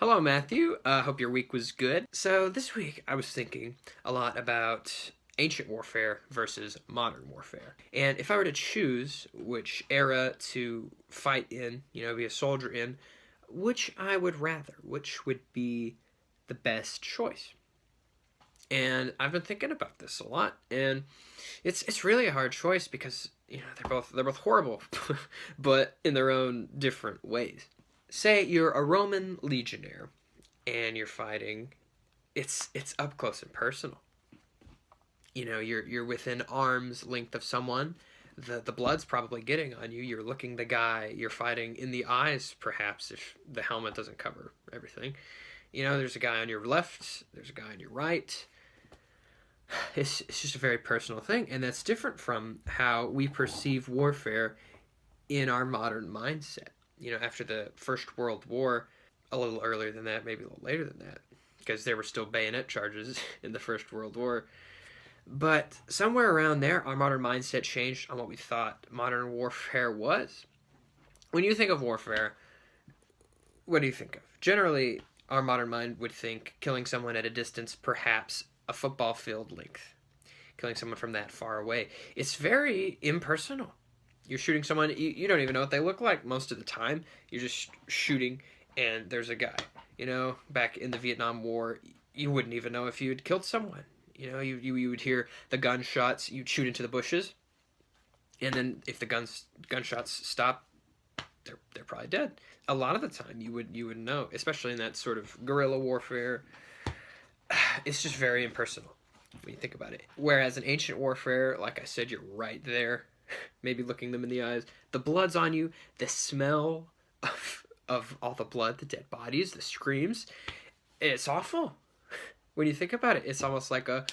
Hello, Matthew. Hope your week was good. So, this week I was thinking a lot about ancient warfare versus modern warfare. And if I were to choose which era to fight in, be a soldier in, which I would rather, which would be the best choice. And I've been thinking about this a lot, and it's really a hard choice because they're both horrible, but in their own different ways. Say you're a Roman legionnaire and you're fighting, it's up close and personal. You're within arm's length of someone. The blood's probably getting on you. You're looking the guy you're fighting in the eyes, perhaps, if the helmet doesn't cover everything. There's a guy on your left, there's a guy on your right. It's just a very personal thing, and that's different from how we perceive warfare in our modern mindset. After the First World War, a little earlier than that, maybe a little later than that, because there were still bayonet charges in the First World War. But somewhere around there, our modern mindset changed on what we thought modern warfare was. When you think of warfare, what do you think of? Generally, our modern mind would think killing someone at a distance, perhaps a football field length, killing someone from that far away. It's very impersonal. You're shooting someone, you don't even know what they look like most of the time. You're just shooting, and there's a guy. Back in the Vietnam War, you wouldn't even know if you had killed someone. You would hear the gunshots, you'd shoot into the bushes, and then if the gunshots stop, they're probably dead. A lot of the time, you would know, especially in that sort of guerrilla warfare. It's just very impersonal when you think about it. Whereas in ancient warfare, like I said, you're right there, maybe looking them in the eyes. The blood's on you. The smell of all the blood, the dead bodies, the screams. It's awful. When you think about it, it's almost like a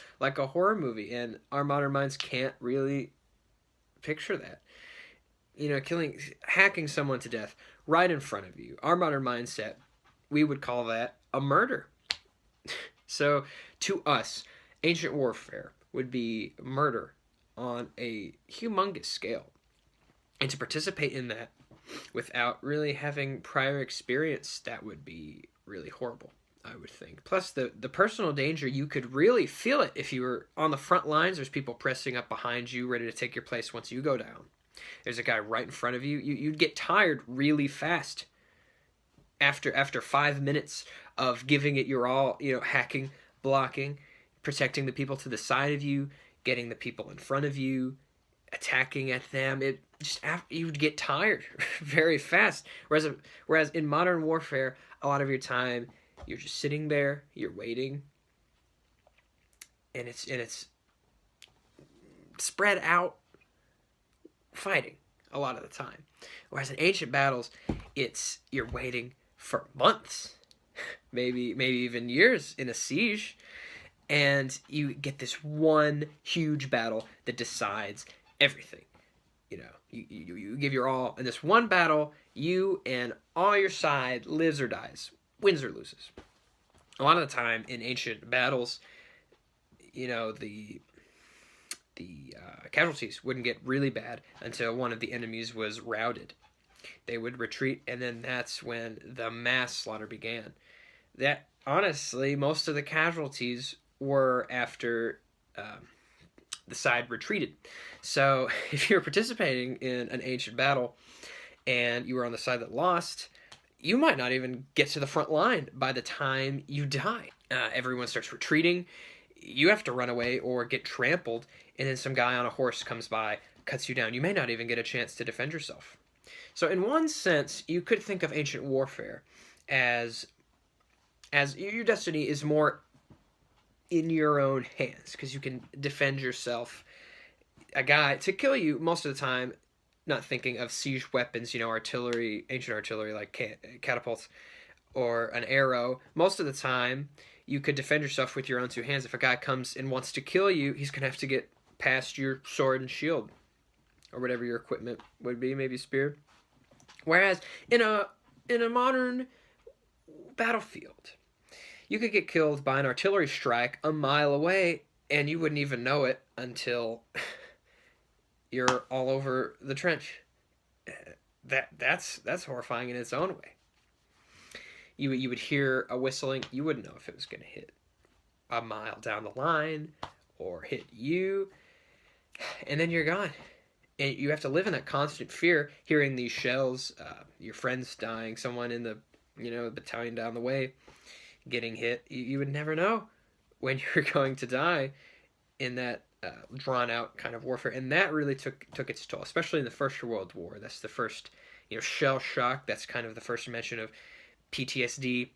horror movie, and our modern minds can't really picture that. Hacking someone to death right in front of you. Our modern mindset, we would call that a murder. So, to us, ancient warfare would be murder on a humongous scale. And to participate in that without really having prior experience, that would be really horrible, I would think. Plus, the personal danger, you could really feel it if you were on the front lines. There's people pressing up behind you, ready to take your place once you go down. There's a guy right in front of you. You'd get tired really fast. After 5 minutes of giving it your all, hacking, blocking, protecting the people to the side of you, getting the people in front of you, attacking at them, you would get tired very fast. Whereas in modern warfare, a lot of your time you're just sitting there, you're waiting, and it's spread out fighting a lot of the time. Whereas in ancient battles, you're waiting for months, maybe even years in a siege, and you get this one huge battle that decides everything. You give your all in this one battle. You and all your side lives or dies, wins or loses. A lot of the time in ancient battles, the casualties wouldn't get really bad until one of the enemies was routed. They would retreat, and then that's when the mass slaughter began. That, honestly, most of the casualties were after the side retreated. So if you're participating in an ancient battle and you were on the side that lost, you might not even get to the front line by the time you die. Everyone starts retreating. You have to run away or get trampled, and then some guy on a horse comes by, cuts you down. You may not even get a chance to defend yourself. So in one sense, you could think of ancient warfare as your destiny is more in your own hands, because you can defend yourself. A guy to kill you most of the time, not thinking of siege weapons, artillery, ancient artillery like catapults or an arrow. Most of the time, you could defend yourself with your own two hands. If a guy comes and wants to kill you, he's going to have to get past your sword and shield, or whatever your equipment would be, maybe spear. Whereas in a modern battlefield, you could get killed by an artillery strike a mile away, and you wouldn't even know it until you're all over the trench. That's horrifying in its own way. You would hear a whistling. You wouldn't know if it was going to hit a mile down the line or hit you, and then you're gone. And you have to live in that constant fear, hearing these shells, your friends dying, someone in the battalion down the way getting hit. You would never know when you're going to die in that drawn out kind of warfare, and that really took its toll, especially in the First World War. That's the first shell shock. That's kind of the first mention of PTSD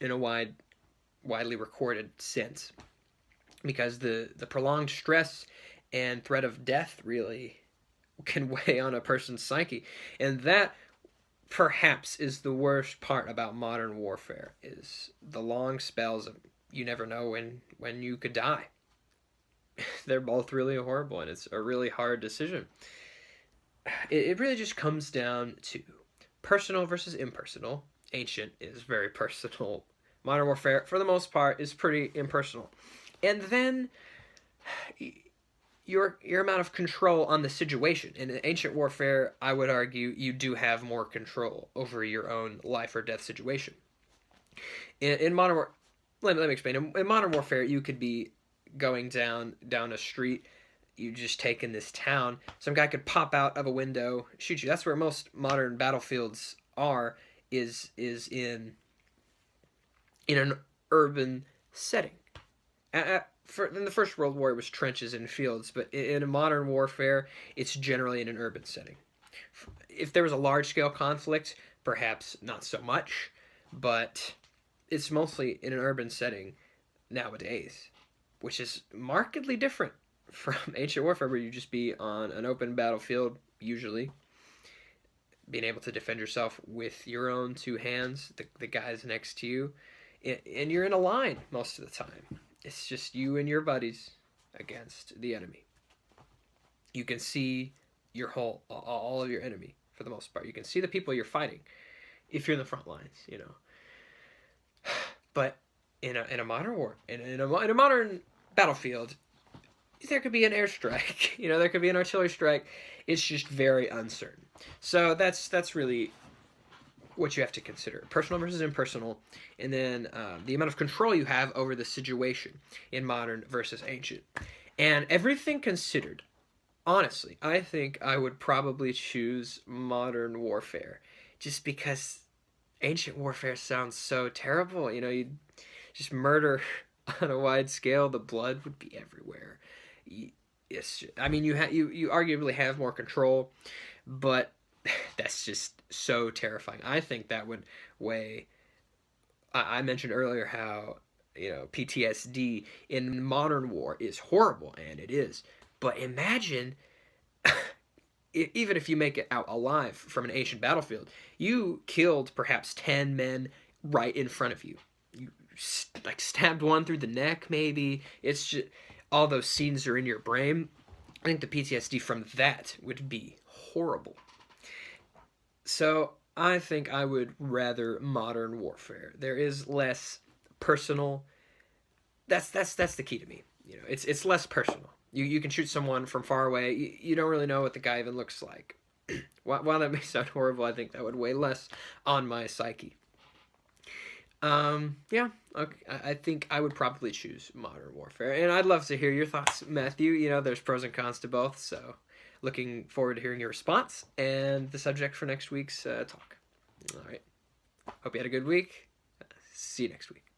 in a widely recorded sense, because the prolonged stress and threat of death really can weigh on a person's psyche, and that perhaps is the worst part about modern warfare, is the long spells of you never know when you could die. They're both really horrible, and it's a really hard decision. It really just comes down to personal versus impersonal. Ancient is very personal. Modern warfare, for the most part, is pretty impersonal. And then your amount of control on the situation. In ancient warfare, I would argue you do have more control over your own life or death situation. In modern war, let me explain. In modern warfare, you could be going down a street. You just take in this town. Some guy could pop out of a window, shoot you. That's where most modern battlefields are. Is in an urban setting. In the First World War, it was trenches and fields, but in a modern warfare, it's generally in an urban setting. If there was a large-scale conflict, perhaps not so much, but it's mostly in an urban setting nowadays, which is markedly different from ancient warfare, where you just be on an open battlefield, usually, being able to defend yourself with your own two hands, the guys next to you, and you're in a line most of the time. It's just you and your buddies against the enemy. You can see all of your enemy for the most part. You can see the people you're fighting if you're in the front lines, But in a modern war, in a modern battlefield, there could be an airstrike. There could be an artillery strike. It's just very uncertain. So that's really what you have to consider: personal versus impersonal, and then the amount of control you have over the situation in modern versus ancient. And everything considered, honestly, I think I would probably choose modern warfare, just because ancient warfare sounds so terrible. You'd just murder on a wide scale. The blood would be everywhere. You arguably have more control, but that's just so terrifying. I think that would weigh. I mentioned earlier how PTSD in modern war is horrible, and it is. But imagine, even if you make it out alive from an ancient battlefield, you killed perhaps 10 men right in front of you. You stabbed one through the neck, maybe. It's just all those scenes are in your brain. I think the PTSD from that would be horrible. So I think I would rather modern warfare. There is less personal. That's the key to me. It's less personal. You can shoot someone from far away. You don't really know what the guy even looks like. While that may sound horrible, I think that would weigh less on my psyche. Yeah, okay. I think I would probably choose modern warfare, and I'd love to hear your thoughts, Matthew. There's pros and cons to both, so looking forward to hearing your response and the subject for next week's talk. All right. Hope you had a good week. See you next week.